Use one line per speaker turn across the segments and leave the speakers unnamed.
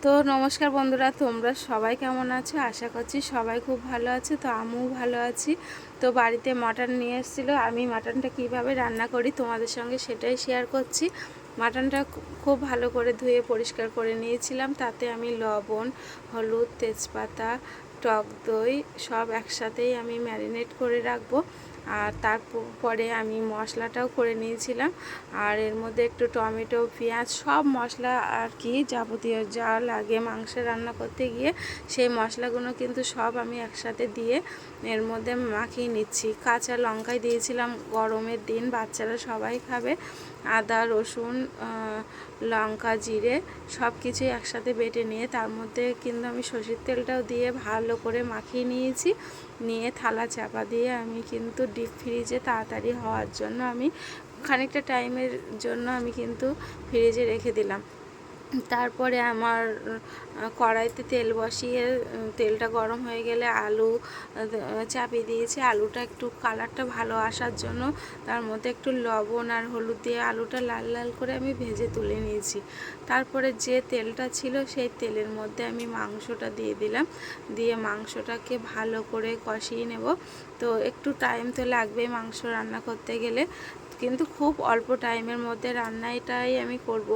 তো নমস্কার বন্ধুরা, তোমরা সবাই কেমন আছো? আশা করছি সবাই খুব ভালো আছে। তো আমিও ভালো আছি। তো বাড়িতে মাটন নিয়ে এসেছিলো, আমি মাটনটা কিভাবে রান্না করি তোমাদের সঙ্গে সেটাই শেয়ার করছি। মাটনটা খুব ভালো করে ধুয়ে পরিষ্কার করে নিয়েছিলাম। তাতে আমি লবণ, হলুদ, তেজপাতা, টক দই সব একসাথেই আমি ম্যারিনেট করে রাখবো। আর তারপরে আমি মশলাটাও করে নিয়েছিলাম। আর এর মধ্যে একটু টমেটো, পেঁয়াজ, সব মশলা আর কি যাবতীয় যা লাগে মাংস রান্না করতে গিয়ে সেই মশলাগুলো কিন্তু সব আমি একসাথে দিয়ে এর মধ্যে মাখিয়ে নিচ্ছি। কাঁচা লঙ্কাই দিয়েছিলাম, গরমের দিন বাচ্চারা সবাই খাবে। আদা, রসুন, লঙ্কা, জিরে সব কিছুই একসাথে বেটে নিয়ে তার মধ্যে কিন্তু আমি সরষের তেলটাও দিয়ে ভালো করে মাখিয়ে নিয়েছি। নিয়ে থালা চাপা দিয়ে আমি কিন্তু ডিপ ফ্রিজে তাড়াতাড়ি হওয়ার জন্য আমি খানিকটা টাইমের জন্য আমি কিন্তু ফ্রিজে রেখে দিলাম। তারপরে আমার কড়াইতে তেল বসিয়ে তেলটা গরম হয়ে গেলে আলু চাপিয়ে দিয়েছি। আলুটা একটু কালারটা ভালো আসার জন্য তার মধ্যে একটু লবণ আর হলুদ দিয়ে আলুটা লাল লাল করে আমি ভেজে তুলে নিয়েছি। তারপরে যে তেলটা ছিল সেই তেলের মধ্যে আমি মাংসটা দিয়ে দিলাম। দিয়ে মাংসটাকে ভালো করে কষিয়ে নেব। তো একটু টাইম তো লাগবে মাংস রান্না করতে গেলে, কিন্তু খুব অল্প টাইমের মধ্যে রান্নাটাই আমি করব।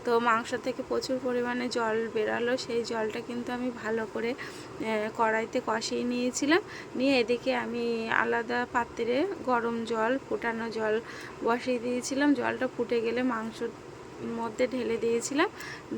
তো মাংস থেকে প্রচুর পরিমাণে জল বেরালো, সেই জলটা কিন্তু আমি ভালো করে কড়াইতে কষিয়ে নিয়েছিলাম। নিয়ে এদিকে আমি আলাদা পাত্রে গরম জল, ফোটানো জল বসিয়ে দিয়েছিলাম। জলটা ফুটে গেলে মাংস মধ্যে ঢেলে দিয়েছিলাম।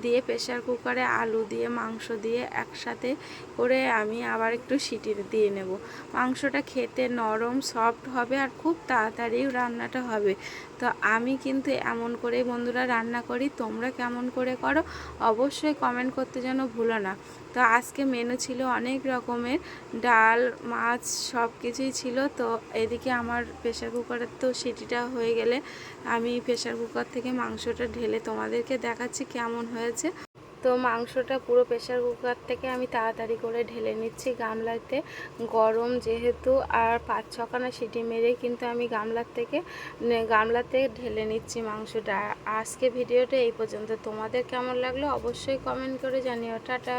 দিয়ে প্রেসার কুকারে আলু দিয়ে মাংস দিয়ে একসাথে করে আমি আবার একটু সিটি দিয়ে নেব। মাংসটা খেতে নরম সফট হবে আর খুব তাড়াতাড়িও রান্নাটা হবে। তো আমি কিন্তু এমন করে বন্ধুরা রান্না করি, তোমরা কেমন করে করো অবশ্যই কমেন্ট করতে যেন ভুলো না। তো আজকে মেনু ছিল অনেক রকমের, ডাল, মাছ সব কিছুই ছিল। তো এদিকে আমার প্রেসার কুকারের তো সিটিটা হয়ে গেলে আমি প্রেসার কুকার থেকে মাংসটা ঢেলে তোমাদেরকে দেখাচ্ছি কেমন হয়েছে। তো মাংসটা পুরো প্রেসার কুকার থেকে আমি তাড়াতাড়ি করে ঢেলে নিচ্ছি গামলাতে। গরম যেহেতু, আর 5-6খানা সিটি মেরে কিন্তু আমি গামলাতে ঢেলে নিচ্ছি মাংসটা। আজকে ভিডিওটা এই পর্যন্ত। তোমাদের কেমন লাগলো অবশ্যই কমেন্ট করে জানিও। টাটা।